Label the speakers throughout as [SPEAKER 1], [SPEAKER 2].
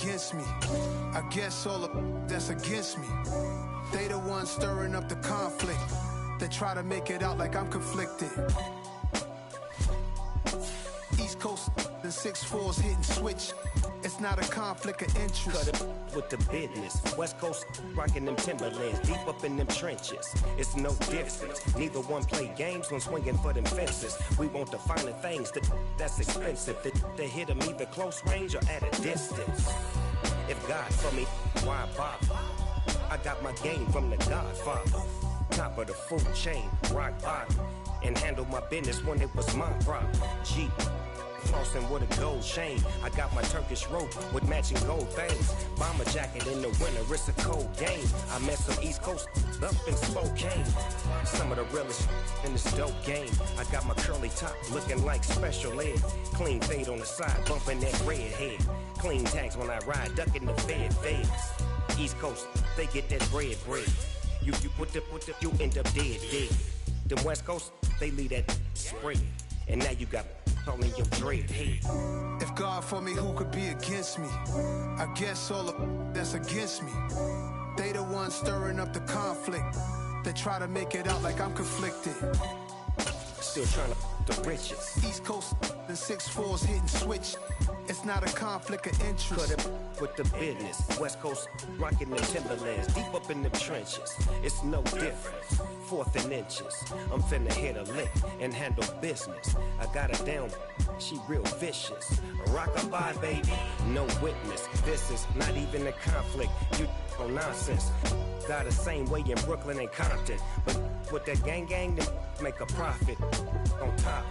[SPEAKER 1] against me. I guess all of that's against me. They the ones stirring up the conflict. They try to make it out like I'm conflicted. East Coast, the 6'4s hitting switch. It's not a conflict of interest.
[SPEAKER 2] Cut it with the business. West Coast rocking them Timberlands, deep up in them trenches. It's no difference. Neither one play games when swinging for them fences. We want the finer things that's expensive. They hit them either close range or at a distance. If God for me, why bother? I got my game from the Godfather. Top of the food chain, rock bottom. And handle my business when it was my problem. G. Flossing with a gold chain. I got my Turkish rope with matching gold things. Bomber jacket in the winter, it's a cold game. I met some East Coast up in Spokane. Some of the realest in this dope game. I got my curly top looking like special ed. Clean fade on the side, bumping that red head. Clean tags when I ride, ducking the feds. East Coast, they get that bread. You you end up dead. Them West Coast, they leave that spray. And now you got all in your dread head.
[SPEAKER 1] If God for me, who could be against me? I guess all of that's against me. They the ones stirring up the conflict. They try to make it out like I'm conflicted.
[SPEAKER 2] Still trying to the riches.
[SPEAKER 1] East Coast, the 6'4s hitting switch. It's not a conflict of interest.
[SPEAKER 2] Cut it with the business. West Coast rocking them Timberlands, deep up in the trenches. It's no difference. 4th and inches. I'm finna hit a lick and handle business. I got her down, she real vicious. Rock-a-bye, baby, no witness. This is not even a conflict. You no nonsense. Got the same way in Brooklyn and Compton. But with that gang, then make a profit. On top,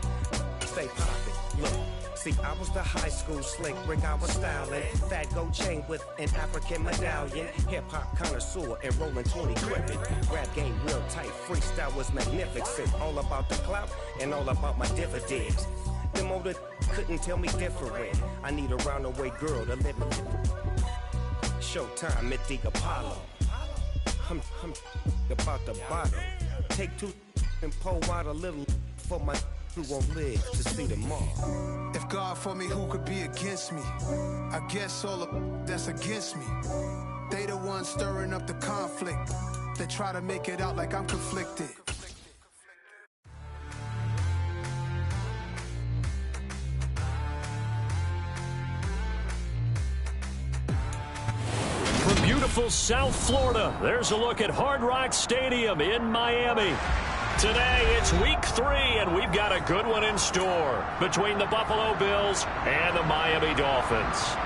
[SPEAKER 2] stay poppin'. Look. See, I was the high school slick Rick, I was styling. Fat gold chain with an African medallion. Hip-hop connoisseur and rolling 20 gripping. Rap game real tight, freestyle was magnificent. All about the clout and all about my dividends. Them older couldn't tell me different. I need a round-away girl to live in. Showtime at the Apollo. I'm about the bottom. Take 2 and pull out a little for my who won't live to see tomorrow.
[SPEAKER 1] If God for me, who could be against me? I guess all of that's against me. They the ones stirring up the conflict. They try to make it out like I'm conflicted.
[SPEAKER 3] From beautiful South Florida, there's a look at Hard Rock Stadium in Miami. Today, it's week 3, and we've got a good one in store between the Buffalo Bills and the Miami Dolphins.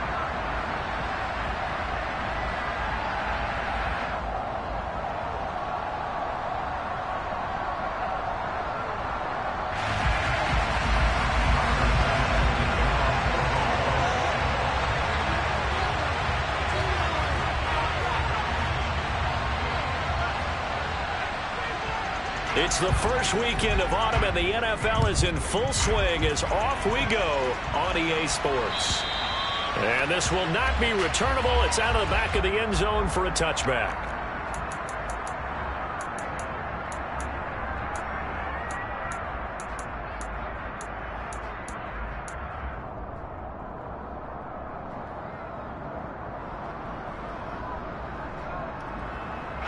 [SPEAKER 3] It's the first weekend of autumn, and the NFL is in full swing as off we go on EA Sports. And this will not be returnable. It's out of the back of the end zone for a touchback.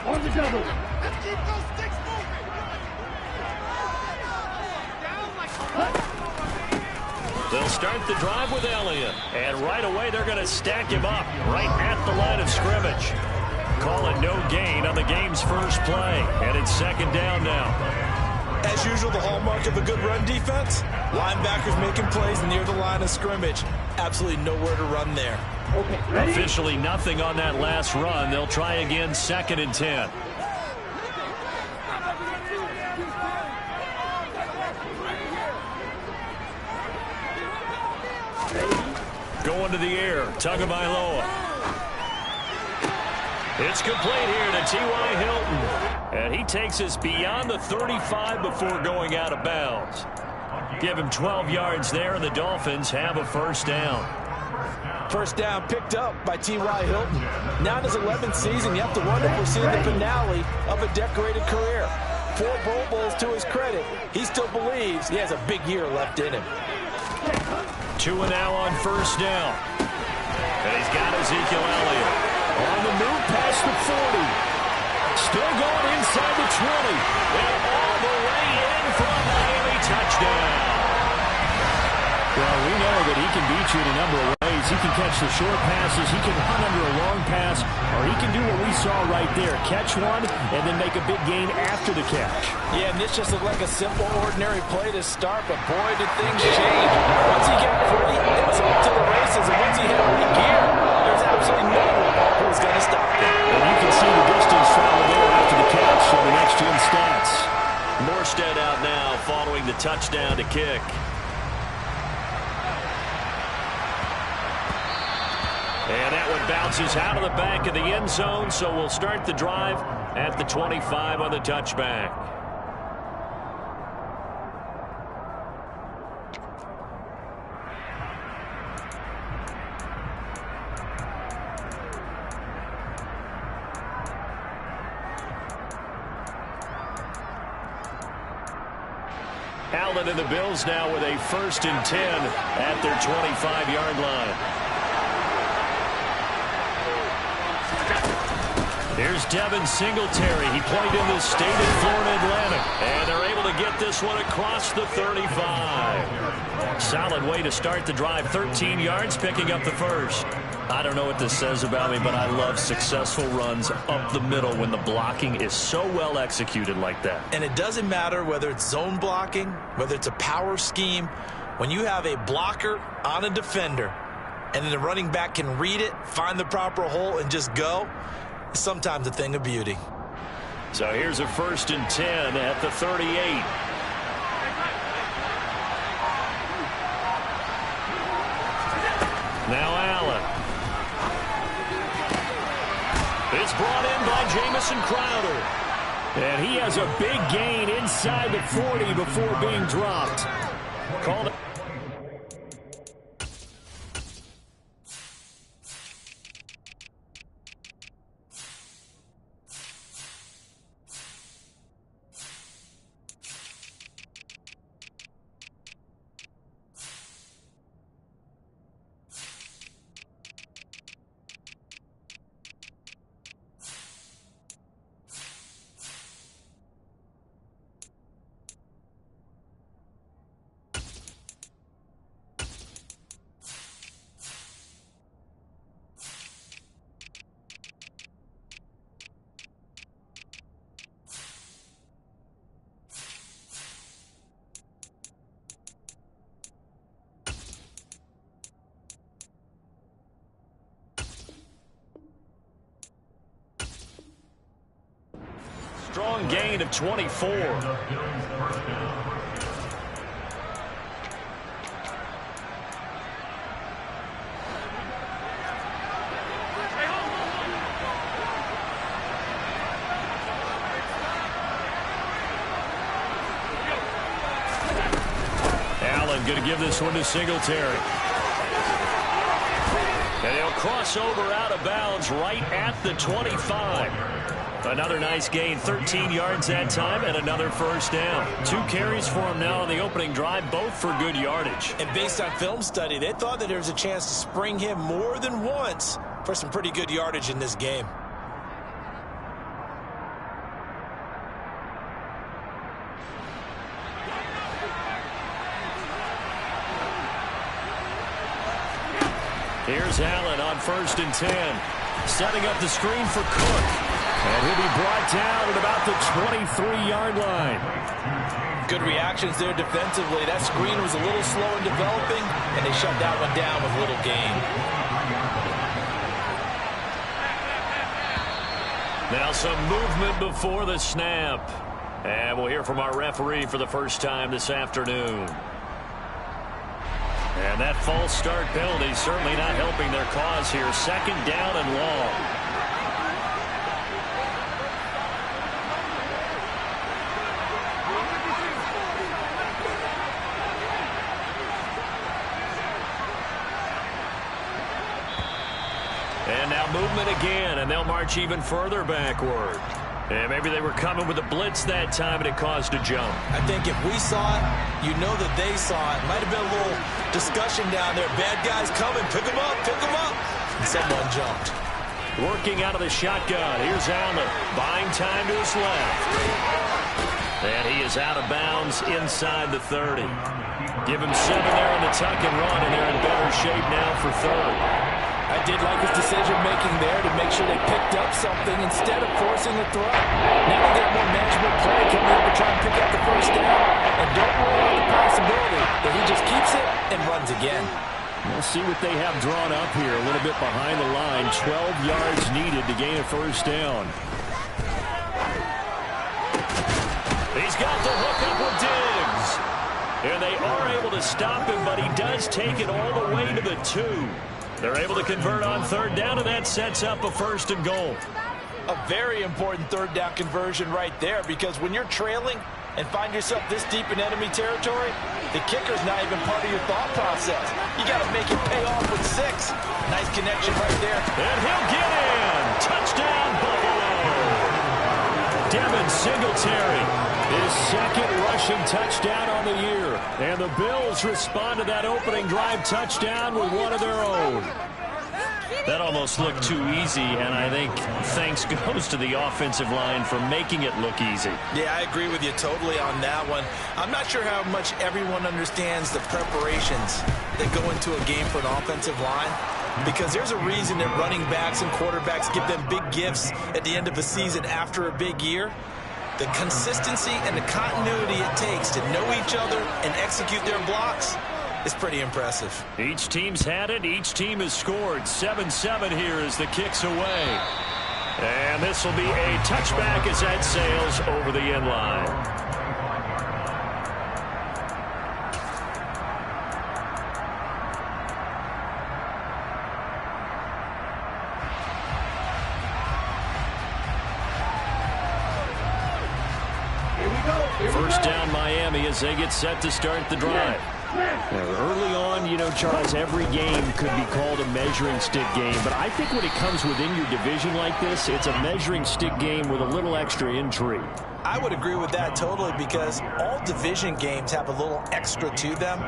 [SPEAKER 4] On the double.
[SPEAKER 5] Let's keep those sticks moving.
[SPEAKER 3] They'll start the drive with Elliott. And right away, they're going to stack him up right at the line of scrimmage. Call it no gain on the game's first play. And it's 2nd down now.
[SPEAKER 6] As usual, the hallmark of a good run defense, linebackers making plays near the line of scrimmage. Absolutely nowhere to run there.
[SPEAKER 4] Okay,
[SPEAKER 3] officially nothing on that last run. They'll try again 2nd and 10. Going to the air, Tagovailoa. It's complete here to T.Y. Hilton. And he takes us beyond the 35 before going out of bounds. Give him 12 yards there, and the Dolphins have a first down.
[SPEAKER 6] First down picked up by T.Y. Hilton. Now in his 11th season, you have to wonder if we're seeing the finale of a decorated career. 4 Pro Bowls to his credit. He still believes he has a big year left in him.
[SPEAKER 3] 2 now on first down. And he's got Ezekiel Elliott. On the move past the 40. Still going inside the 20. And all the way in for a Miami touchdown. Well, we know that he can beat you in a number of ways. He can catch the short passes, he can run under a long pass, or he can do what we saw right there, catch one and then make a big gain after the catch.
[SPEAKER 6] Yeah, and this just looked like a simple, ordinary play to start, but boy, did things change. Once he got free, it was off to the races, and once he hit a gear, there's absolutely no one who was going to stop him.
[SPEAKER 3] And you can see the distance traveled there after the catch on the next-gen stats. Morstead out now following the touchdown to kick. And that one bounces out of the back of the end zone, so we'll start the drive at the 25 on the touchback. Allen and the Bills now with a 1st and 10 at their 25-yard line. Here's Devin Singletary. He played in the state of Florida Atlantic. And they're able to get this one across the 35. Solid way to start the drive. 13 yards, picking up the first. I don't know what this says about me, but I love successful runs up the middle when the blocking is so well executed like that.
[SPEAKER 6] And it doesn't matter whether it's zone blocking, whether it's a power scheme. When you have a blocker on a defender, and then the running back can read it, find the proper hole, and just go, sometimes a thing of beauty.
[SPEAKER 3] So here's a 1st and 10 at the 38. Now Allen. It's brought in by Jamison Crowder. And he has a big gain inside the 40 before being dropped. Called it. Strong gain of 24. Allen going to give this one to Singletary. And he'll cross over out of bounds right at the 25. Another nice gain, 13 yards that time, and another first down. 2 carries for him now on the opening drive, both for good yardage.
[SPEAKER 6] And based on film study, they thought that there was a chance to spring him more than once for some pretty good yardage in this game.
[SPEAKER 3] Here's Allen on 1st and 10. Setting up the screen for Cook. And he'll be brought down at about the 23-yard line.
[SPEAKER 6] Good reactions there defensively. That screen was a little slow in developing, and they shut that one down with little gain.
[SPEAKER 3] Now some movement before the snap. And we'll hear from our referee for the first time this afternoon. And that false start penalty certainly not helping their cause here. 2nd down and long. And now movement again, and they'll march even further backward. And maybe they were coming with a blitz that time, and it caused a jump.
[SPEAKER 6] I think if we saw it, you know that they saw it. Might have been a little discussion down there. Bad guys coming. Pick them up. Pick them up. Someone jumped.
[SPEAKER 3] Working out of the shotgun. Here's Allen. Buying time to his left. And he is out of bounds inside the 30. Give him 7 there on the tuck and run, and they're in better shape now for third.
[SPEAKER 6] I did like his decision-making there to make sure they picked up something instead of forcing the throw. Now they get more management play coming up to try and pick up the first down. And don't rule out the possibility that he just keeps it and runs again.
[SPEAKER 3] We'll see what they have drawn up here. A little bit behind the line. 12 yards needed to gain a first down. He's got the hook up with Diggs. And they are able to stop him, but he does take it all the way to the 2. They're able to convert on third down, and that sets up a first and goal.
[SPEAKER 6] A very important third down conversion right there, because when you're trailing and find yourself this deep in enemy territory, the kicker's not even part of your thought process. You got to make it pay off with 6. Nice connection right there.
[SPEAKER 3] And he'll get in. Touchdown, Buffalo. Devin Singletary, his second rushing touchdown on the year. And the Bills respond to that opening drive touchdown with one of their own. That almost looked too easy, and I think thanks goes to the offensive line for making it look easy.
[SPEAKER 6] Yeah, I agree with you totally on that one. I'm not sure how much everyone understands the preparations that go into a game for an offensive line, because there's a reason that running backs and quarterbacks give them big gifts at the end of a season after a big year. The consistency and the continuity it takes to know each other and execute their blocks is pretty impressive.
[SPEAKER 3] Each team's had it. Each team has scored. 7-7 here as the kick's away. And this will be a touchback as that sails over the end line. First down Miami as they get set to start the drive. Early on, you know, Charles, every game could be called a measuring stick game. But I think when it comes within your division like this, it's a measuring stick game with a little extra intrigue.
[SPEAKER 6] I would agree with that totally, because all division games have a little extra to them.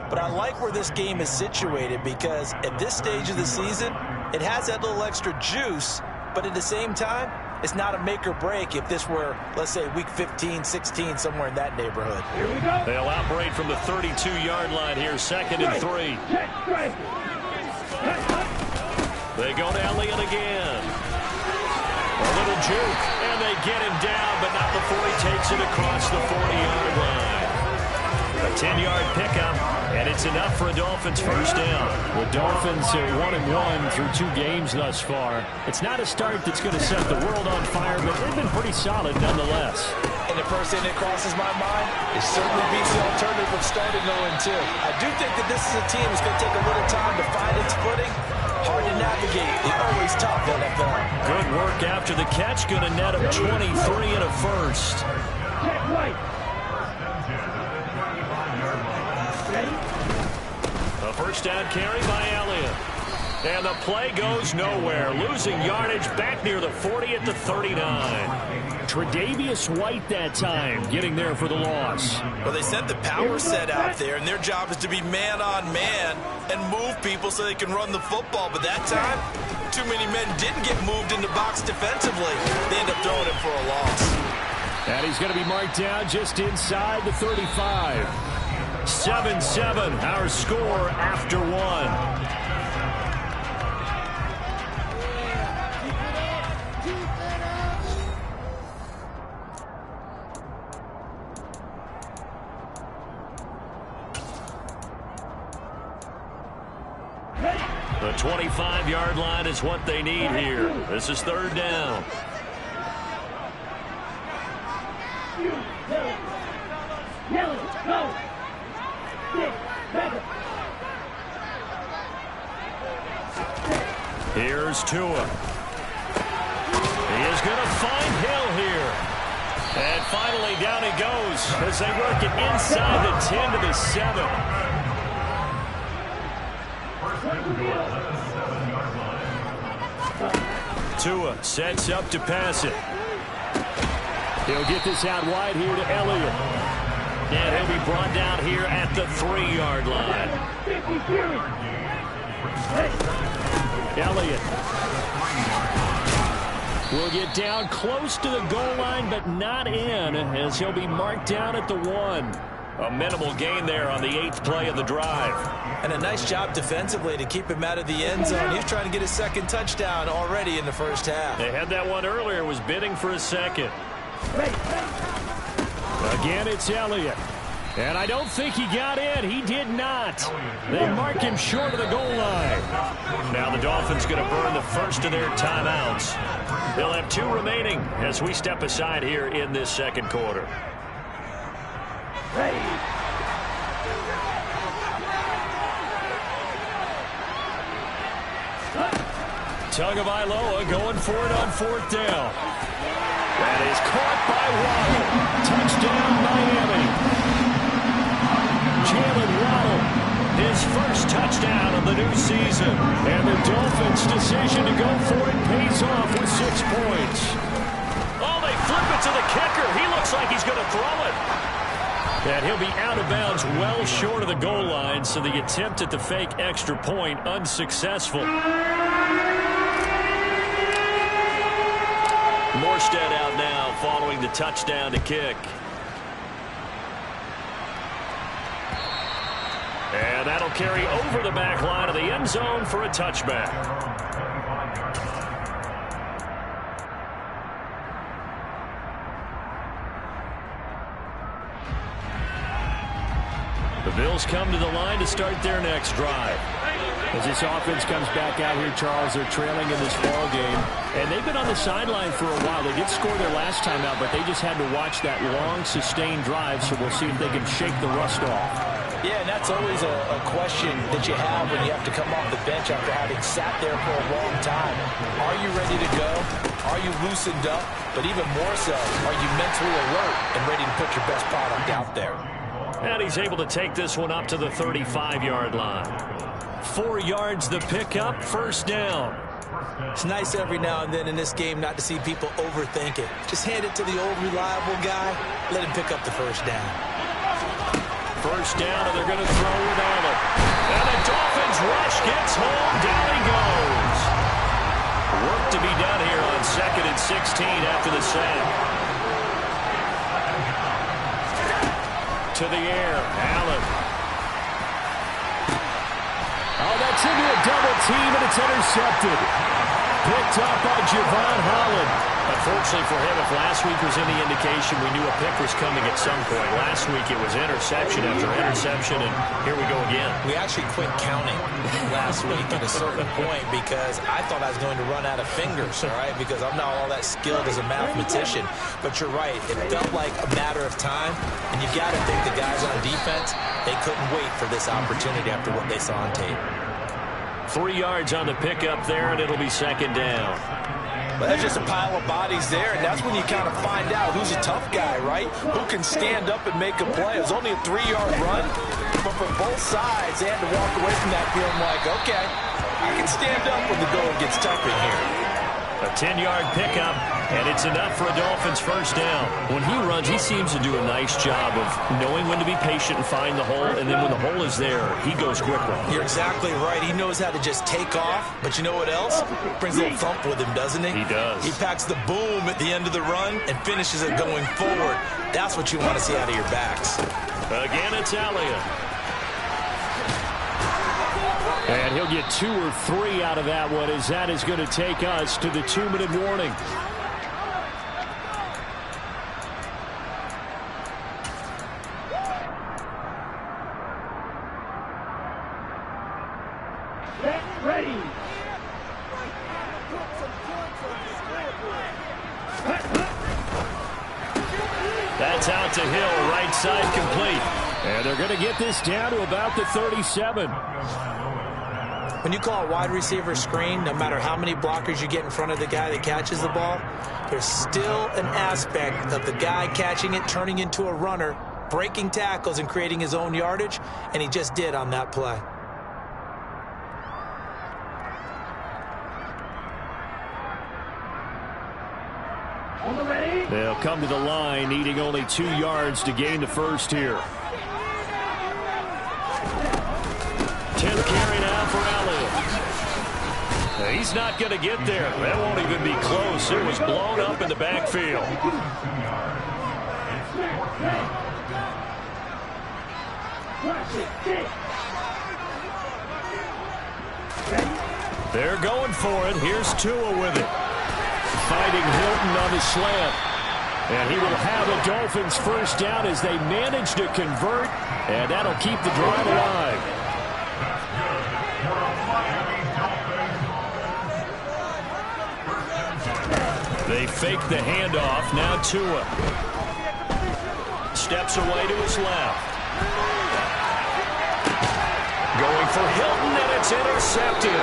[SPEAKER 6] But I like where this game is situated, because at this stage of the season, it has that little extra juice. But at the same time, it's not a make or break if this were, let's say, week 15, 16, somewhere in that neighborhood.
[SPEAKER 4] Here we go.
[SPEAKER 3] They'll operate from the 32-yard line here, 2nd and 3. They go to Elliott again. A little juke, and they get him down, but not before he takes it across the 40-yard line. A 10-yard pickup, and it's enough for a Dolphins first down. The Dolphins are 1-1 through 2 games thus far. It's not a start that's going to set the world on fire, but they've been pretty solid nonetheless.
[SPEAKER 6] And the first thing that crosses my mind is certainly beats the alternative of starting 0-2. I do think that this is a team that's going to take a little time to find its footing. Hard to navigate. The always tough NFL.
[SPEAKER 3] Good work after the catch. Going to net him 23 and a first. A first down carry by Elliott. And the play goes nowhere. Losing yardage back near the 40 at the 39. Tre'Davious White that time getting there for the loss.
[SPEAKER 6] Well, they sent the power set out there, and their job is to be man-on-man and move people so they can run the football. But that time, too many men didn't get moved in the box defensively. They end up throwing him for a loss.
[SPEAKER 3] And he's going to be marked down just inside the 35. 7-7, our score after 1. The 25-yard line is what they need here. This is third down. Here's Tua. He is going to find Hill here. And finally down he goes as they work it inside the 10 to the 7. Tua sets up to pass it. He'll get this out wide here to Elliott. And he'll be brought down here at the 3-yard line. Elliott will get down close to the goal line, but not in, as he'll be marked down at the 1. A minimal gain there on the 8th play of the drive.
[SPEAKER 6] And a nice job defensively to keep him out of the end zone. He's trying to get his second touchdown already in the first half.
[SPEAKER 3] They had that one earlier, was bidding for a second. Again, it's Elliott. And I don't think he got in. He did not. They mark him short of the goal line. Now the Dolphins going to burn the first of their timeouts. They'll have 2 remaining as we step aside here in this second quarter. Tagovailoa going for it on 4th down. That is caught by Waddle. Touchdown, Miami. Jalen Waddle, his first touchdown of the new season. And the Dolphins' decision to go for it pays off with 6 points. Oh, they flip it to the kicker. He looks like he's going to throw it. And he'll be out of bounds well short of the goal line, so the attempt at the fake extra point unsuccessful. Morstead out now following the touchdown to kick. And that'll carry over the back line of the end zone for a touchback. The Bills come to the line to start their next drive. As this offense comes back out here, Charles, they're trailing in this ball game. And they've been on the sideline for a while. They did score their last time out, but they just had to watch that long, sustained drive, so we'll see if they can shake the rust off.
[SPEAKER 6] Yeah, and that's always a question that you have when you have to come off the bench after having sat there for a long time. Are you ready to go? Are you loosened up? But even more so, are you mentally alert and ready to put your best product out there?
[SPEAKER 3] And he's able to take this one up to the 35-yard line. 4 yards the pickup, first down.
[SPEAKER 6] It's nice every now and then in this game not to see people overthink it. Just hand it to the old reliable guy, let him pick up the first down.
[SPEAKER 3] First down, and they're going to throw with Allen. And the Dolphins rush gets home. Down he goes. Work to be done here on 2nd and 16 after the sack. To the air, Allen. Oh, that's into a double team, and it's intercepted. Picked up by Javon Holland. Unfortunately for him, if last week was any indication, we knew a pick was coming at some point. Last week it was interception after interception, and here we go again.
[SPEAKER 6] We actually quit counting last week at a certain point because I thought I was going to run out of fingers, all right, because I'm not all that skilled as a mathematician. But you're right. It felt like a matter of time, and you got to think the guys on defense, they couldn't wait for this opportunity after what they saw on tape.
[SPEAKER 3] 3 yards on the pickup there, and it'll be second down.
[SPEAKER 6] But there's just a pile of bodies there, and that's when you kind of find out who's a tough guy, right? Who can stand up and make a play. It was only a 3-yard run, but for both sides, they had to walk away from that feeling like, okay, I can stand up when the going gets tough in here.
[SPEAKER 3] A 10-yard pickup, and it's enough for a Dolphins first down. When he runs, he seems to do a nice job of knowing when to be patient and find the hole, and then when the hole is there, he goes quickly.
[SPEAKER 6] You're exactly right. He knows how to just take off, but you know what else? Brings a little thump with him, doesn't he?
[SPEAKER 3] He does.
[SPEAKER 6] He packs the boom at the end of the run and finishes it going forward. That's what you want to see out of your backs.
[SPEAKER 3] Again, it's Elliott. And he'll get 2 or 3 out of that one, as that is going to take us to the 2-minute warning.
[SPEAKER 4] Get ready.
[SPEAKER 3] That's out to Hill, right side complete. And they're going to get this down to about the 37.
[SPEAKER 6] When you call a wide receiver screen, no matter how many blockers you get in front of the guy that catches the ball, there's still an aspect of the guy catching it, turning into a runner, breaking tackles and creating his own yardage, and he just did on that play.
[SPEAKER 3] They'll come to the line, needing only 2 yards to gain the first here. 10th carry now for Elliott. He's not going to get there. That won't even be close. It was blown up in the backfield. They're going for it. Here's Tua with it. Fighting Hilton on the slant. And he will have a Dolphins first down as they manage to convert. And that'll keep the drive alive. They fake the handoff. Now Tua steps away to his left. Going for Hilton, and it's intercepted.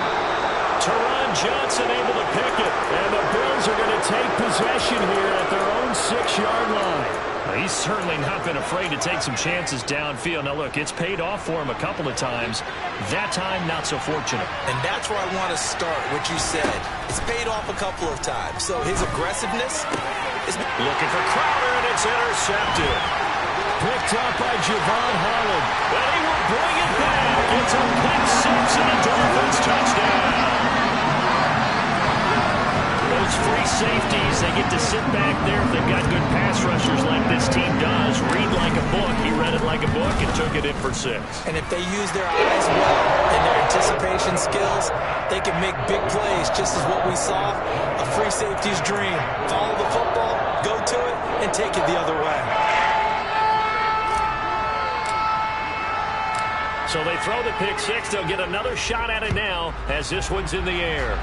[SPEAKER 3] Teron Johnson able to pick it. And the Bills are going to take possession here at their own 6-yard line. He's certainly not been afraid to take some chances downfield. Now, look, it's paid off for him a couple of times. That time, not so fortunate.
[SPEAKER 6] And that's where I want to start, what you said. It's paid off a couple of times. So his aggressiveness is...
[SPEAKER 3] Looking for Crowder, and it's intercepted. Picked up by Javon Holland. And he will bring it back. It's a pick six and a Dolphins touchdown. Those free safeties, they get to sit back there if they've got good pass rushers like this team does. Read like a book. He read it like a book and took it in for 6.
[SPEAKER 6] And if they use their eyes well and their anticipation skills, they can make big plays, just as what we saw. A free safety's dream. Follow the football, go to it, and take it the other way.
[SPEAKER 3] So they throw the pick six. They'll get another shot at it now as this one's in the air.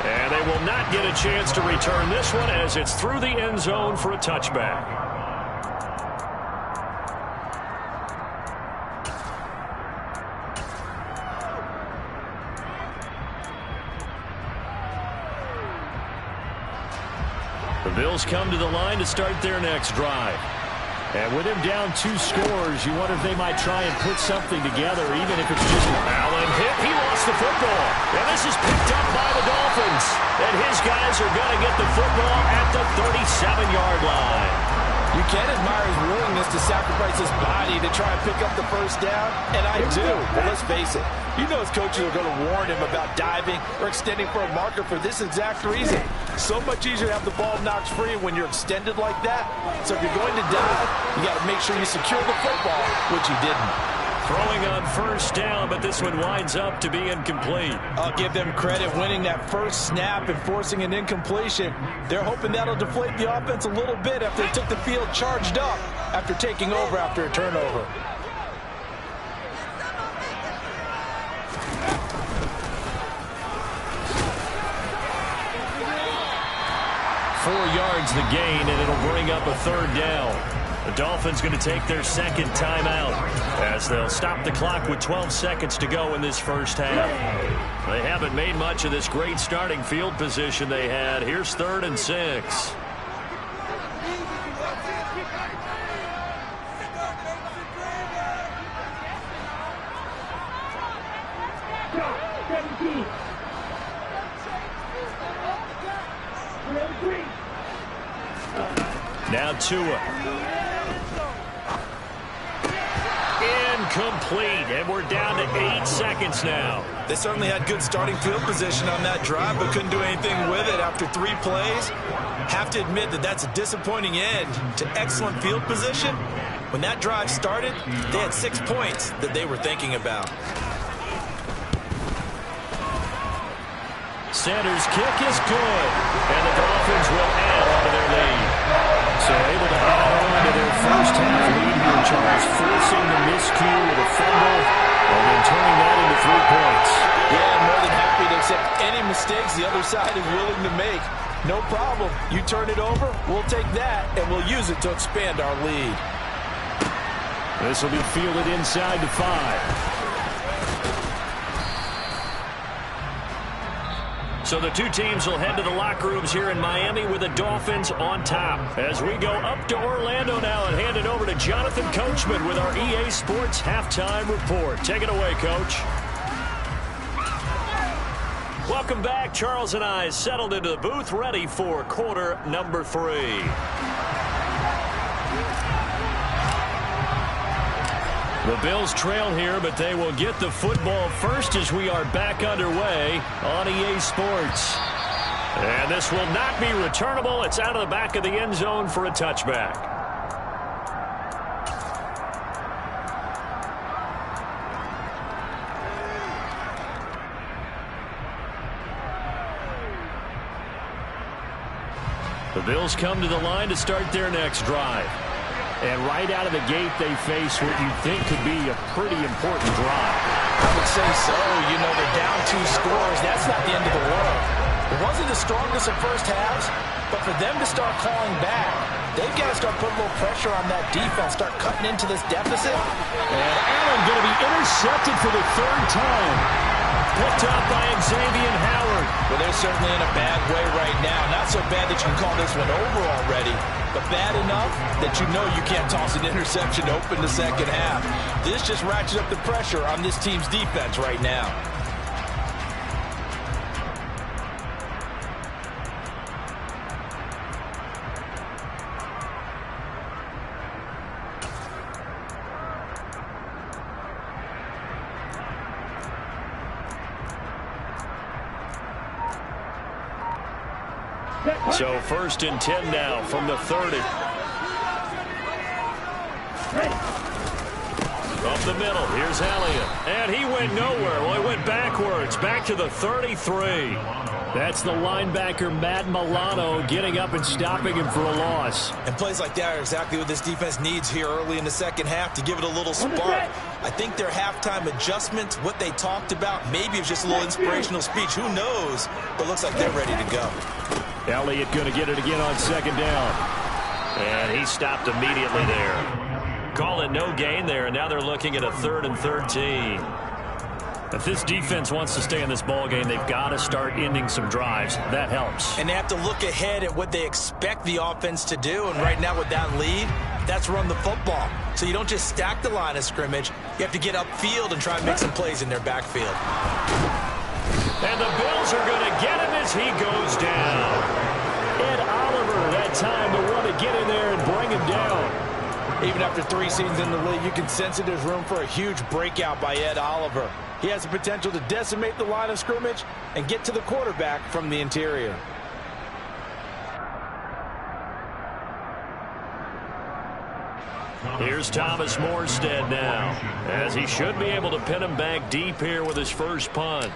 [SPEAKER 3] And they will not get a chance to return this one as it's through the end zone for a touchback. The Bills come to the line to start their next drive. And with him down 2 scores, you wonder if they might try and put something together, even if it's just Allen hit. He lost the football. And this is picked up by the Dolphins. And his guys are going to get the football at the 37-yard line.
[SPEAKER 6] You can admire his willingness to sacrifice his body to try and pick up the first down, and I do. But let's face it, you know his coaches are going to warn him about diving or extending for a marker for this exact reason. So much easier to have the ball knocked free when you're extended like that. So if you're going to dive, you got to make sure you secure the football, which he didn't.
[SPEAKER 3] Throwing on first down, but this one winds up to be incomplete.
[SPEAKER 6] I'll give them credit winning that first snap and forcing an incompletion. They're hoping that'll deflate the offense a little bit after they took the field charged up after taking over after a turnover.
[SPEAKER 3] $4 yards the gain, and it'll bring up a third down. The Dolphins going to take their second timeout as they'll stop the clock with 12 seconds to go in this first half. They haven't made much of this great starting field position they had. Here's 3rd and 6. Now Tua. Incomplete, and we're down to 8 seconds now.
[SPEAKER 6] They certainly had good starting field position on that drive, but couldn't do anything with it after 3 plays. Have to admit that that's a disappointing end to excellent field position. When that drive started, they had 6 points that they were thinking about.
[SPEAKER 3] Sanders' kick is good, and the Dolphins will add on to their lead. So able to add on to their first half lead here, Charles, forcing the miscue with a fumble and then turning that into 3 points.
[SPEAKER 6] Yeah, more than happy to accept any mistakes the other side is willing to make. No problem. You turn it over, we'll take that, and we'll use it to expand our lead.
[SPEAKER 3] This will be fielded inside the 5. So the 2 teams will head to the locker rooms here in Miami with the Dolphins on top. As we go up to Orlando now and hand it over to Jonathan Coachman with our EA Sports Halftime Report. Take it away, Coach. Welcome back. Charles and I settled into the booth, ready for quarter number 3. The Bills trail here, but they will get the football first as we are back underway on EA Sports. And this will not be returnable. It's out of the back of the end zone for a touchback. The Bills come to the line to start their next drive. And right out of the gate, they face what you think could be a pretty important drive.
[SPEAKER 6] I would say so. You know, they're down 2 scores. That's not the end of the world. It wasn't the strongest of first halves, but for them to start calling back, they've got to start putting a little pressure on that defense, start cutting into this deficit.
[SPEAKER 3] And Allen going to be intercepted for the 3rd time. Picked up by Xavier Howard.
[SPEAKER 6] Well, they're certainly in a bad way right now. Not so bad that you can call this one over already, but bad enough that you know you can't toss an interception to open the second half. This just ratchets up the pressure on this team's defense right now.
[SPEAKER 3] So 1st and 10 now from the 30. Up the middle, here's Elliott. And he went nowhere. Well, he went backwards, back to the 33. That's the linebacker, Madden getting up and stopping him for a loss.
[SPEAKER 6] And plays like that are exactly what this defense needs here early in the second half to give it a little spark. I think their halftime adjustments, what they talked about, maybe it was just a little inspirational speech. Who knows? But looks like they're ready to go.
[SPEAKER 3] Elliott going to get it again on 2nd down. And he stopped immediately there. Call it no gain there, and now they're looking at a 3rd and 13. If this defense wants to stay in this ball game, they've got to start ending some drives. That helps.
[SPEAKER 6] And they have to look ahead at what they expect the offense to do. And right now with that lead, that's run the football. So you don't just stack the line of scrimmage. You have to get upfield and try and make some plays in their backfield.
[SPEAKER 3] And the Bills are going to get him as he goes down. Ed Oliver, that time to want to get in there and bring him down.
[SPEAKER 6] Even after 3 seasons in the league, you can sense that there's room for a huge breakout by Ed Oliver. He has the potential to decimate the line of scrimmage and get to the quarterback from the interior.
[SPEAKER 3] Here's Thomas Morstead now, as he should be able to pin him back deep here with his first punt.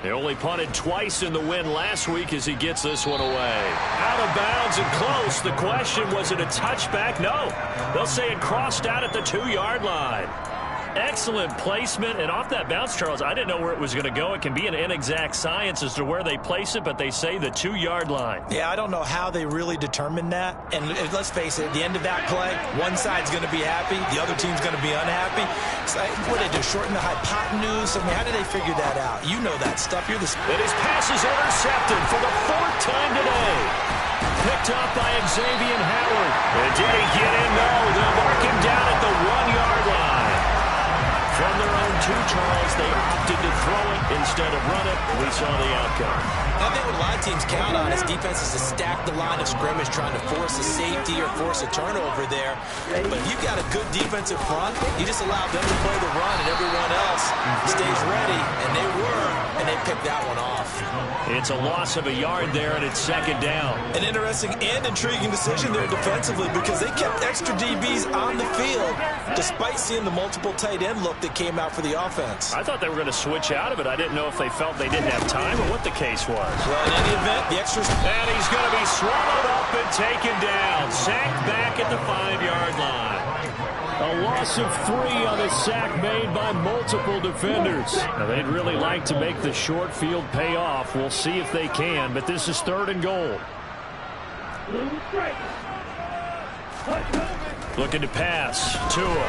[SPEAKER 3] They only punted twice in the win last week as he gets this one away. Out of bounds and close. The question, was it a touchback? No. They'll say it crossed out at the 2-yard line. Excellent placement, and off that bounce, Charles, I didn't know where it was going to go. It can be an inexact science as to where they place it, but they say the 2-yard line.
[SPEAKER 6] Yeah, I don't know how they really determined that. And let's face it, at the end of that play, one side's going to be happy, the other team's going to be unhappy. So, what did they do, shorten the hypotenuse? I mean, how did they figure that out? You know that stuff. You're the...
[SPEAKER 3] And his pass is intercepted for the 4th time today. Picked up by Xavier Howard. And did he get in? No, they'll mark him down at the 1-yard line. From their own 2, Charles, they opted to throw it instead of run it. We saw the outcome.
[SPEAKER 6] I think what a lot of teams count on is defenses to stack the line of scrimmage, trying to force a safety or force a turnover there. But if you've got a good defensive front, you just allow them to play the run and everyone else stays ready. And they were, and they picked that one off.
[SPEAKER 3] It's a loss of a yard there, and it's 2nd down.
[SPEAKER 6] An interesting and intriguing decision there defensively because they kept extra DBs on the field despite seeing the multiple tight end look that came out for the offense.
[SPEAKER 3] I thought they were going to switch out of it. I didn't know if they felt they didn't have time or what the case was.
[SPEAKER 6] Well, in any event, the extras...
[SPEAKER 3] And he's going to be swallowed up and taken down. Sacked back at the 5-yard line. A loss of 3 on a sack made by multiple defenders. Now, they'd really like to make the short field pay off. We'll see if they can, but this is 3rd and goal. Looking to pass. Tua.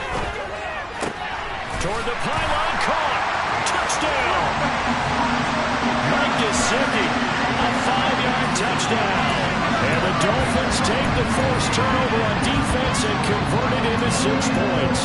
[SPEAKER 3] Toward the pylon, caught. Touchdown. Mike Gesicki, a 5-yard touchdown. And the Dolphins take the forced turnover on defense and convert it into 6 points.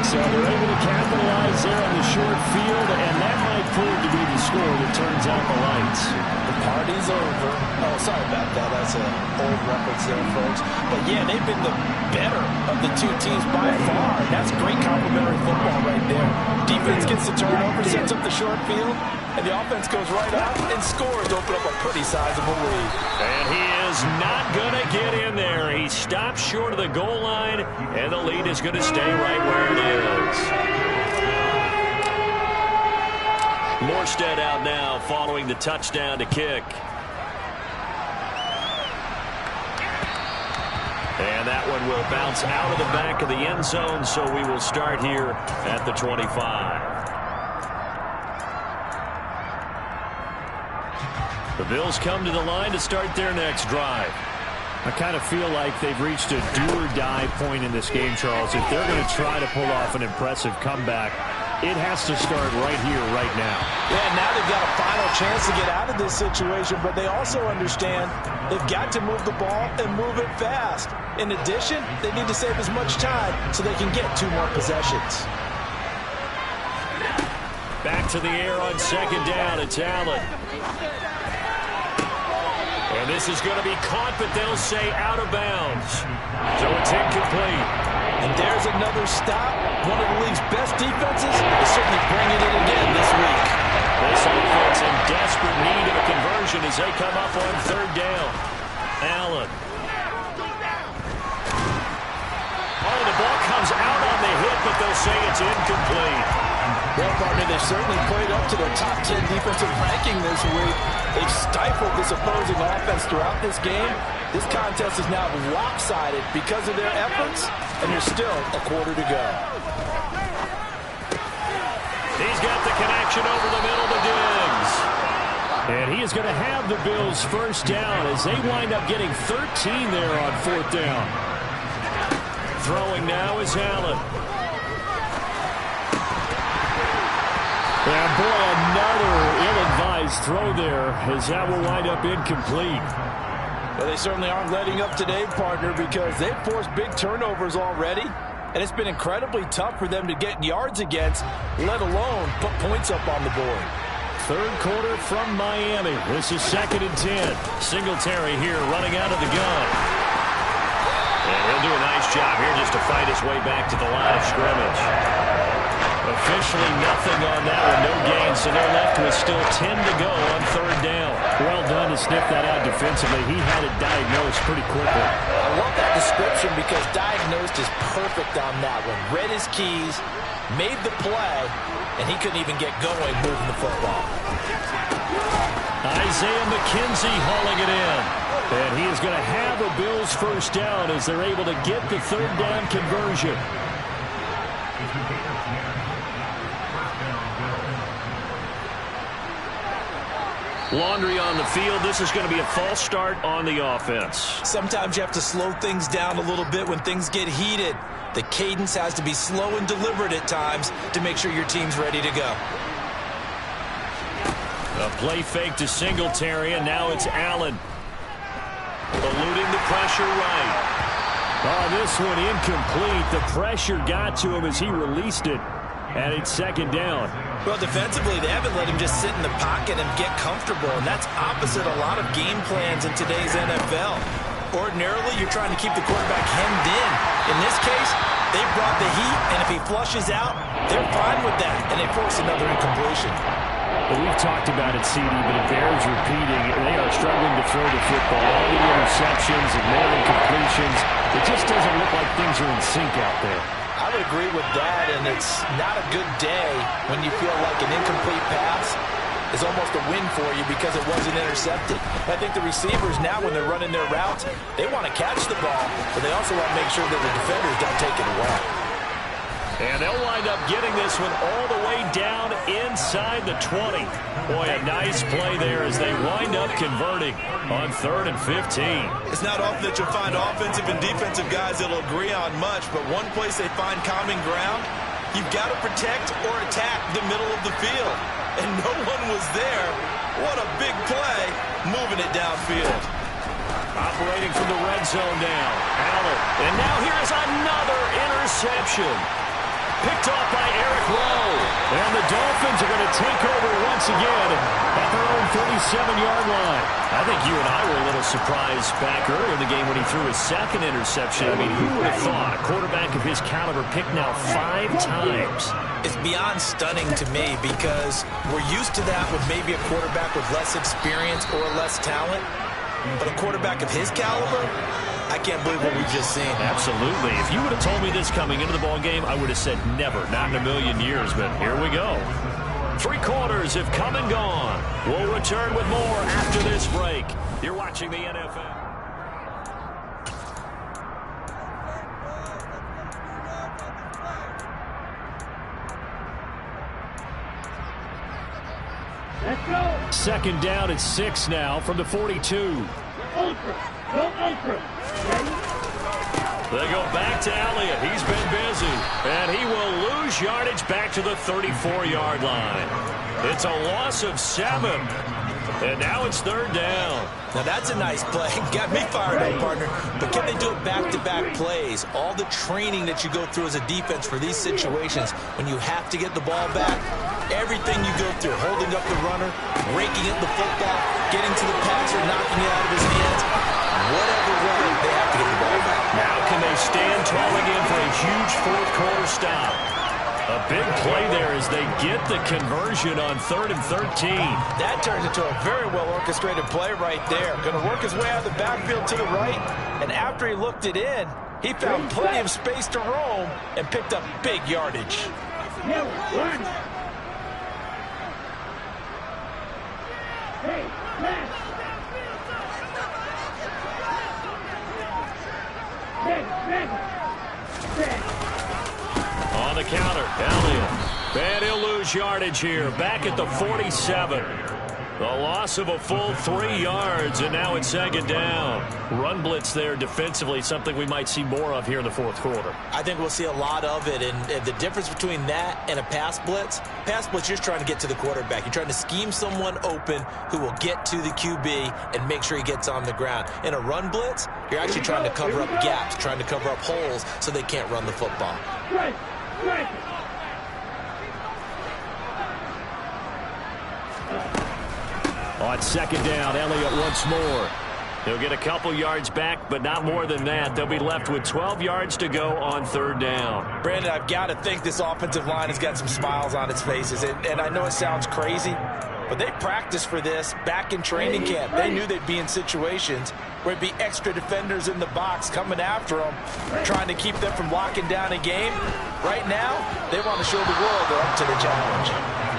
[SPEAKER 3] So they're able to capitalize there on the short field, and that might prove to be the score that turns out the lights.
[SPEAKER 6] The party's over. Oh, sorry about that. That's an old reference there, folks. But, yeah, they've been the better of the two teams by far. That's great complementary football right there. Defense gets the turnover, sets up the short field, and the offense goes right up and scores to open up a pretty sizable lead.
[SPEAKER 3] And he is not going to get in there. He stops short of the goal line, and the lead is going to stay right where it is. Morstead out now following the touchdown to kick. And that one will bounce out of the back of the end zone, so we will start here at the 25. The Bills come to the line to start their next drive. I kind of feel like they've reached a do-or-die point in this game, Charles. If they're going to try to pull off an impressive comeback, it has to start right here, right now.
[SPEAKER 6] Yeah, now they've got a final chance to get out of this situation, but they also understand they've got to move the ball and move it fast. In addition, they need to save as much time so they can get 2 more possessions.
[SPEAKER 3] Back to the air on second down. It's Allen. And this is going to be caught, but they'll say out of bounds. So it's incomplete.
[SPEAKER 6] And there's another stop. One of the league's best defenses is certainly bringing it again this week.
[SPEAKER 3] This offense in desperate need of a conversion as they come up on third down. Allen. Oh, the ball comes out on the hit, but they'll say it's incomplete.
[SPEAKER 6] Well, partner, they've certainly played up to their top 10 defensive ranking this week. They've stifled this opposing offense throughout this game. This contest is now lopsided because of their efforts, and there's still a quarter to go.
[SPEAKER 3] He's got the connection over the middle to Diggs. And he is going to have the Bills first down as they wind up getting 13 there on fourth down. Throwing now is Allen. And boy, another ill-advised throw there as that will wind up incomplete.
[SPEAKER 6] Well, they certainly aren't letting up today, partner, because they've forced big turnovers already, and it's been incredibly tough for them to get yards against, let alone put points up on the board.
[SPEAKER 3] Third quarter from Miami. This is 2nd and 10. Singletary here running out of the gun. And he'll do a nice job here just to fight his way back to the line of scrimmage. Officially nothing on that one, no gain, so they're left with still 10 to go on third down. Well done to sniff that out defensively. He had it diagnosed pretty quickly.
[SPEAKER 6] I love that description because diagnosed is perfect on that one. Read his keys, made the play, and he couldn't even get going moving the football.
[SPEAKER 3] Isaiah McKenzie hauling it in. And he is going to have a Bills first down as they're able to get the third down conversion. Laundry on the field. This is going to be a false start on the offense.
[SPEAKER 6] Sometimes you have to slow things down a little bit when things get heated. The cadence has to be slow and deliberate at times to make sure your team's ready to go.
[SPEAKER 3] A play fake to Singletary, and now it's Allen. Eluding the pressure right. Oh, this one incomplete. The pressure got to him as he released it. And it's second down.
[SPEAKER 6] Well, defensively, they haven't let him just sit in the pocket and get comfortable, and that's opposite a lot of game plans in today's NFL. Ordinarily, you're trying to keep the quarterback hemmed in. In this case, they brought the heat, and if he flushes out, they're fine with that, and they force another incompletion.
[SPEAKER 3] Well, we've talked about it, CD, but it bears repeating. They are struggling to throw the football. All the interceptions and more incompletions. It just doesn't look like things are in sync out there.
[SPEAKER 6] I would agree with that, and it's not a good day when you feel like an incomplete pass is almost a win for you because it wasn't intercepted. I think the receivers now, when they're running their routes, they want to catch the ball, but they also want to make sure that the defenders don't take it away.
[SPEAKER 3] And they'll wind up getting this one all the way down inside the 20. Boy, a nice play there as they wind up converting on 3rd and 15.
[SPEAKER 7] It's not often that you'll find offensive and defensive guys that'll agree on much, but one place they find common ground, you've got to protect or attack the middle of the field. And no one was there. What a big play, moving it downfield.
[SPEAKER 3] Operating from the red zone now, Allen. And now here's another interception. Picked off by Eric Rowe. And the Dolphins are going to take over once again at their own 37-yard line. I think you and I were a little surprised back earlier in the game when he threw his second interception. I mean, who would have thought a quarterback of his caliber picked now 5 times?
[SPEAKER 6] It's beyond stunning to me because we're used to that with maybe a quarterback with less experience or less talent. But a quarterback of his caliber, I can't believe what we've just seen.
[SPEAKER 3] Absolutely. If you would have told me this coming into the ball game, I would have said never, not in a million years. But here we go. 3 quarters have come and gone. We'll return with more after this break. You're watching the NFL.
[SPEAKER 4] Let's go.
[SPEAKER 3] Second down at 6 now from the 42.
[SPEAKER 4] Ultra. Go ultra. Ready?
[SPEAKER 3] They go back to Elliott. He's been busy. And he will lose yardage back to the 34-yard line. It's a loss of 7. And now it's 3rd down.
[SPEAKER 6] Now that's a nice play. Got me fired up, partner. But can they do it back-to-back plays? All the training that you go through as a defense for these situations, when you have to get the ball back, everything you go through, holding up the runner, raking up the football, getting to the passer, knocking it out of his hands, whatever way, they have to get the ball back.
[SPEAKER 3] Now can they stand tall again for a huge 4th-quarter stop? A big play there as they get the conversion on 3rd and 13.
[SPEAKER 6] That turns into a very well-orchestrated play right there. Going to work his way out of the backfield to the right, and after he looked it in, he found plenty of space to roam and picked up big yardage.
[SPEAKER 4] Now, run. Hey, pass.
[SPEAKER 3] On the counter, Elliott. And he'll lose yardage here. Back at the 47. The loss of a full 3 yards, and now it's 2nd down. Run blitz there defensively, something we might see more of here in the 4th quarter.
[SPEAKER 6] I think we'll see a lot of it, and the difference between that and a pass blitz, you're just trying to get to the quarterback. You're trying to scheme someone open who will get to the QB and make sure he gets on the ground. In a run blitz, you're actually trying to cover up gaps, trying to cover up holes so they can't run the football.
[SPEAKER 4] Right. Right.
[SPEAKER 3] On 2nd down, Elliott once more. He'll get a couple yards back, but not more than that. They'll be left with 12 yards to go on 3rd down.
[SPEAKER 6] Brandon, I've got to think this offensive line has got some smiles on its faces. And I know it sounds crazy, but they practiced for this back in training camp. They knew they'd be in situations where it'd be extra defenders in the box coming after them, trying to keep them from locking down a game. Right now, they want to show the world they're up to the challenge.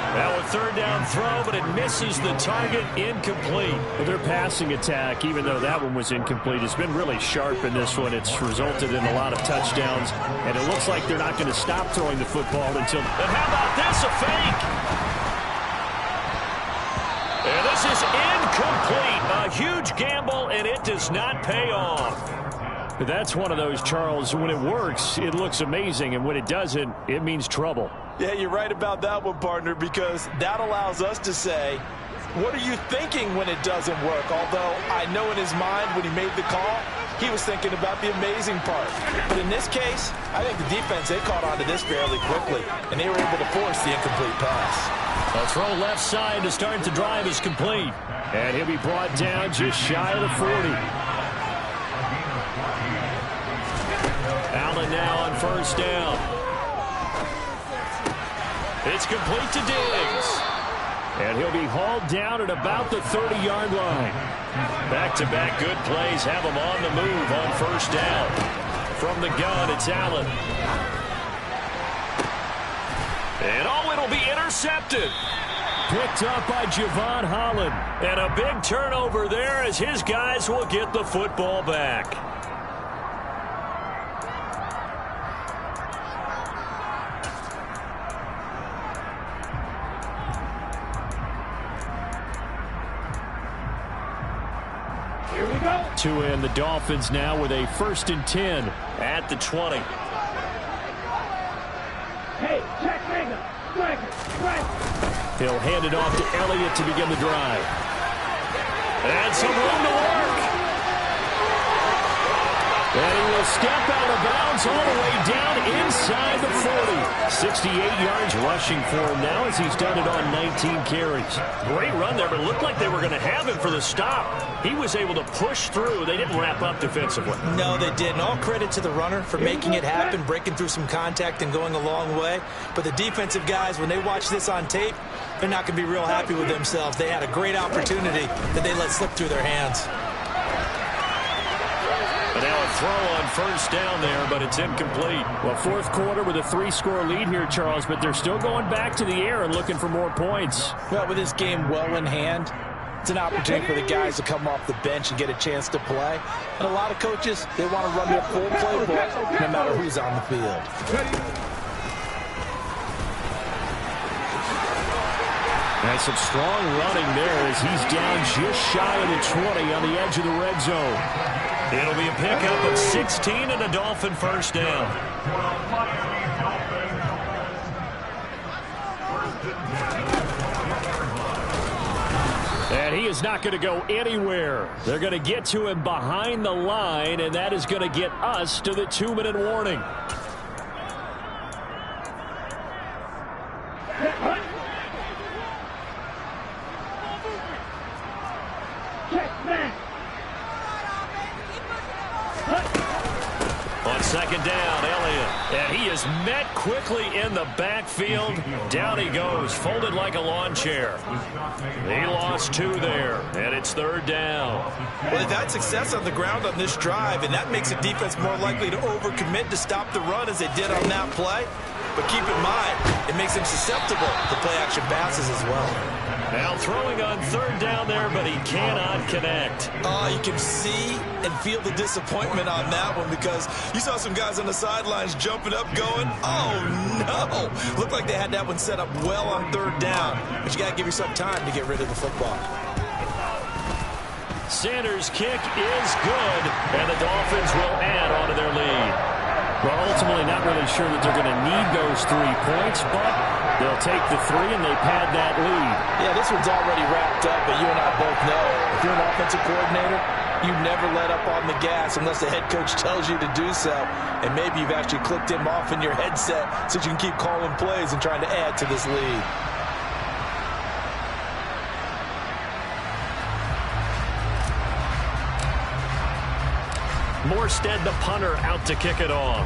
[SPEAKER 3] Now a 3rd down throw, but it misses the target, incomplete. Well, their passing attack, even though that one was incomplete, has been really sharp in this one. It's resulted in a lot of touchdowns, and it looks like they're not going to stop throwing the football until... And how about this, a fake? And this is incomplete. A huge gamble, and it does not pay off. That's one of those, Charles, when it works, it looks amazing, and when it doesn't, it means trouble.
[SPEAKER 6] Yeah, you're right about that one, partner, because that allows us to say, what are you thinking when it doesn't work? Although I know in his mind when he made the call, he was thinking about the amazing part. But in this case, I think the defense, they caught on to this fairly quickly, and they were able to force the incomplete pass.
[SPEAKER 3] A throw left side to start the drive is complete. And he'll be brought down just shy of the 40. Allen now on 1st down. It's complete to Diggs. And he'll be hauled down at about the 30-yard line. Back-to-back good plays have him on the move on 1st down. From the gun, it's Allen. And it'll be intercepted. Picked up by Javon Holland. And a big turnover there as his guys will get the football back. To end the Dolphins now with a 1st and 10 at the 20.
[SPEAKER 4] Hey, check Vega. Strike.
[SPEAKER 3] He'll hand it off to Elliott to begin the drive. And some room to work. And he will step out of bounds all the way down inside the 40. 68 yards rushing for him now as he's done it on 19 carries. Great run there, but it looked like they were going to have him for the stop. He was able to push through. They didn't wrap up defensively.
[SPEAKER 6] No, they didn't. All credit to the runner for making it happen, breaking through some contact and going a long way. But the defensive guys, when they watch this on tape, they're not going to be real happy with themselves. They had a great opportunity that they let slip through their hands.
[SPEAKER 3] And now a throw on first down there, but it's incomplete. Well, fourth quarter with a 3-score lead here, Charles, but they're still going back to the air and looking for more points.
[SPEAKER 6] Well, with this game well in hand, it's an opportunity for the guys to come off the bench and get a chance to play. And a lot of coaches, they want to run their full playbook no matter who's on the field.
[SPEAKER 3] And some strong running there as he's down just shy of the 20 on the edge of the red zone. It'll be a pickup of 16 and a Dolphin first down. And he is not going to go anywhere. They're going to get to him behind the line, and that is going to get us to the 2-minute warning. On second down, Elliott. And he is met quickly in the backfield. Down he goes, folded like a lawn chair. He lost 2 there, and it's third down.
[SPEAKER 6] Well, they've had success on the ground on this drive, and that makes a defense more likely to overcommit to stop the run as they did on that play. But keep in mind, it makes him susceptible to play-action passes as well.
[SPEAKER 3] Now throwing on third down there, but he cannot connect.
[SPEAKER 6] You can see and feel the disappointment on that one because you saw some guys on the sidelines jumping up going, oh, no. Looked like they had that one set up well on third down, but you got to give yourself time to get rid of the football.
[SPEAKER 3] Sanders' kick is good, and the Dolphins will add on to their lead. Well, ultimately not really sure that they're going to need those 3 points, but they'll take the 3 and they pad that lead.
[SPEAKER 6] Yeah, this one's already wrapped up, but you and I both know if you're an offensive coordinator, you never let up on the gas unless the head coach tells you to do so. And maybe you've actually clicked him off in your headset so you can keep calling plays and trying to add to this lead.
[SPEAKER 3] Morstead, the punter, out to kick it off.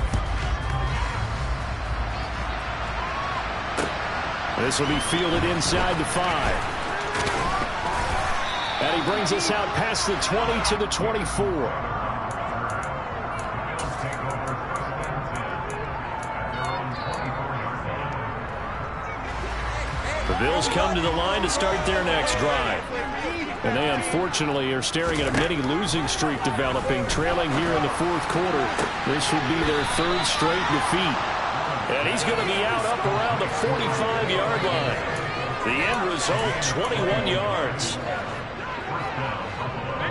[SPEAKER 3] This will be fielded inside the 5. And he brings us out past the 20 to the 24. The Bills come to the line to start their next drive. And they unfortunately are staring at a mini losing streak developing, trailing here in the fourth quarter. This would be their 3rd straight defeat. And he's going to be out up around the 45-yard line. The end result, 21 yards.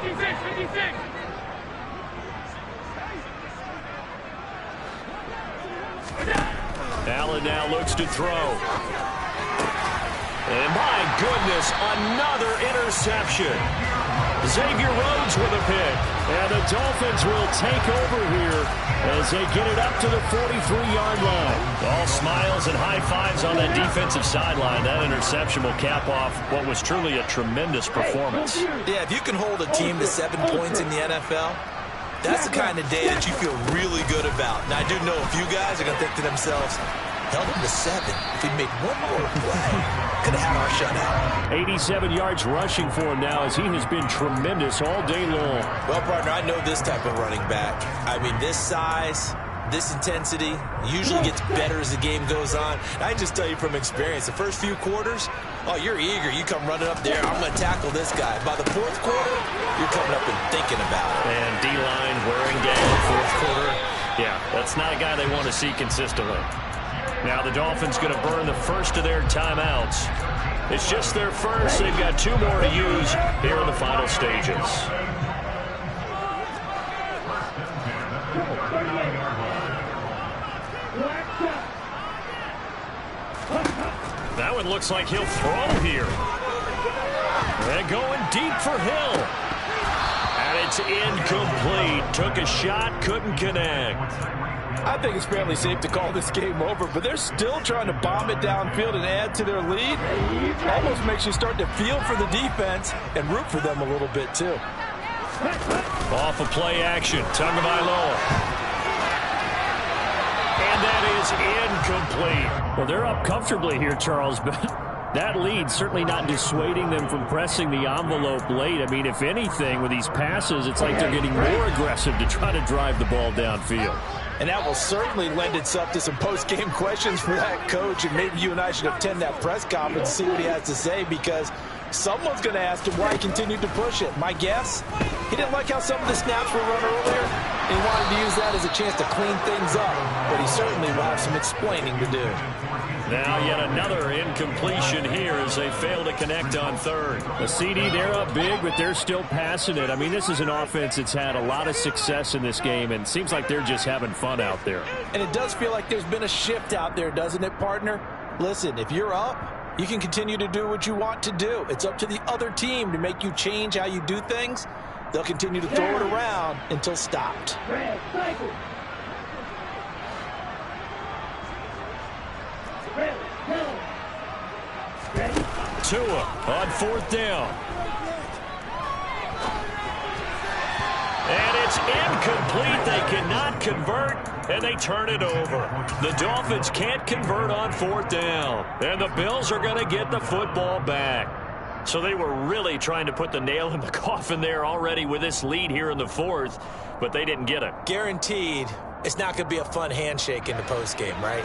[SPEAKER 4] 56.
[SPEAKER 3] Allen now looks to throw. And my goodness, another interception. Xavier Rhodes with a pick. And the Dolphins will take over here as they get it up to the 43-yard line. All smiles and high fives on that defensive sideline. That interception will cap off what was truly a tremendous performance.
[SPEAKER 6] Yeah, if you can hold a team to 7 points in the NFL, that's the kind of day that you feel really good about. And I do know a few guys are going to think to themselves, held him to 7. If we made one more play, could have had our shutout.
[SPEAKER 3] 87 yards rushing for him now as he has been tremendous all day long.
[SPEAKER 6] Well, partner, I know this type of running back. I mean, this size, this intensity usually gets better as the game goes on. And I can just tell you from experience, the first few quarters, oh, you're eager. You come running up there. I'm going to tackle this guy. By the fourth quarter, you're coming up and thinking about it.
[SPEAKER 3] And D-line wearing down fourth quarter. Yeah, that's not a guy they want to see consistently. Now the Dolphins going to burn the first of their timeouts. It's just their first. They've got 2 more to use here in the final stages. That one looks like he'll throw here. And going deep for Hill. And it it's incomplete. Took a shot, couldn't connect.
[SPEAKER 6] I think it's fairly safe to call this game over, but they're still trying to bomb it downfield and add to their lead. Almost makes you start to feel for the defense and root for them a little bit, too.
[SPEAKER 3] Off of play action, Tagovailoa. And that is incomplete. Well, they're up comfortably here, Charles, but that lead certainly not dissuading them from pressing the envelope late. I mean, if anything, with these passes, it's like they're getting more aggressive to try to drive the ball downfield.
[SPEAKER 6] And that will certainly lend itself to some post-game questions for that coach. And maybe you and I should attend that press conference and see what he has to say, because someone's going to ask him why he continued to push it. My guess, he didn't like how some of the snaps were run earlier, and he wanted to use that as a chance to clean things up. But he certainly will have some explaining to do.
[SPEAKER 3] Now yet another incompletion here as they fail to connect on third. The CD, they're up big, but they're still passing it. I mean, this is an offense that's had a lot of success in this game, and it seems like they're just having fun out there.
[SPEAKER 6] And it does feel like there's been a shift out there, doesn't it, partner? Listen, if you're up, you can continue to do what you want to do. It's up to the other team to make you change how you do things. They'll continue to throw it around until stopped.
[SPEAKER 3] Tua on fourth down. And it's incomplete. They cannot convert, and they turn it over. The Dolphins can't convert on fourth down, and the Bills are going to get the football back. So they were really trying to put the nail in the coffin there already with this lead here in the fourth, but they didn't get it.
[SPEAKER 6] Guaranteed. It's not going to be a fun handshake in the postgame, right?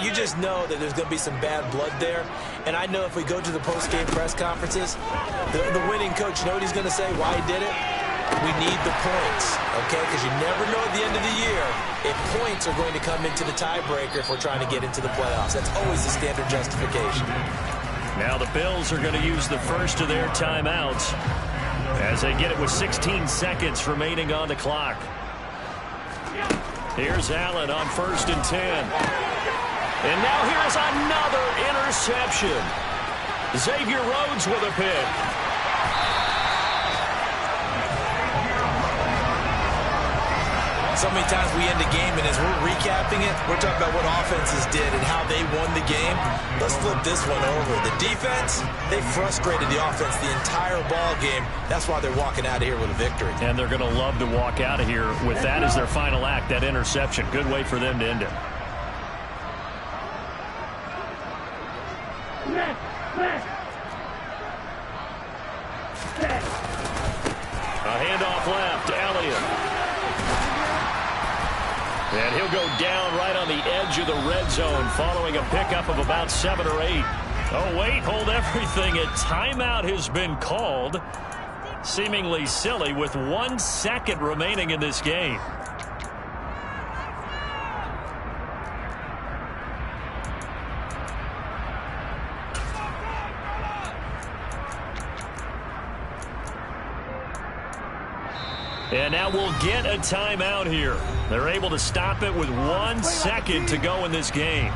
[SPEAKER 6] You just know that there's going to be some bad blood there. And I know if we go to the postgame press conferences, the winning coach, you know what he's going to say, why he did it? We need the points, okay? Because you never know at the end of the year if points are going to come into the tiebreaker if we're trying to get into the playoffs. That's always the standard justification.
[SPEAKER 3] Now the Bills are going to use the first of their timeouts as they get it with 16 seconds remaining on the clock. Here's Allen on 1st and 10. And now here's another interception. Xavier Rhodes with a pick.
[SPEAKER 6] So many times we end a game, and as we're recapping it, we're talking about what offenses did and how they won the game. Let's flip this one over. The defense, they frustrated the offense the entire ball game. That's why they're walking out of here with a victory.
[SPEAKER 3] And they're going to love to walk out of here with that as their final act, that interception. Good way for them to end it. A handoff left, Elliott. And he'll go down right on the edge of the red zone following a pickup of about 7 or 8. Oh, wait, hold everything. A timeout has been called. Seemingly silly with 1 second remaining in this game. And now we'll get a timeout here. They're able to stop it with 1 second to go in this game.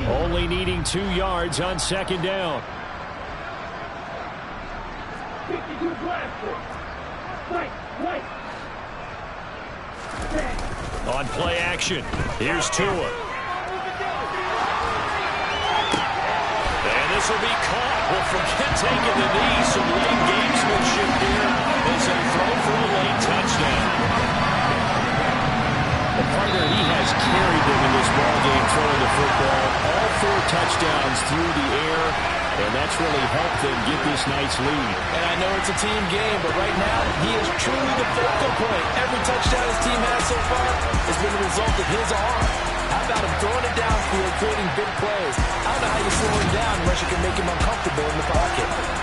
[SPEAKER 3] Only needing 2 yards on 2nd down.
[SPEAKER 4] 52 blaster. White.
[SPEAKER 3] On play action, here's Tua. And this will be caught. Well, forget taking the knee. Some late gamesmanship here as they throw for a late touchdown. The partner, he has carried them in this ballgame throwing the football. All 4 touchdowns through the air, and that's really helped them get this nice lead.
[SPEAKER 6] And I know it's a team game, but right now, he is truly the focal point. Every touchdown his team has so far has been the result of his arm. How about him throwing it downfield, creating big plays? I don't know how you slow him down unless you can make him uncomfortable in the pocket.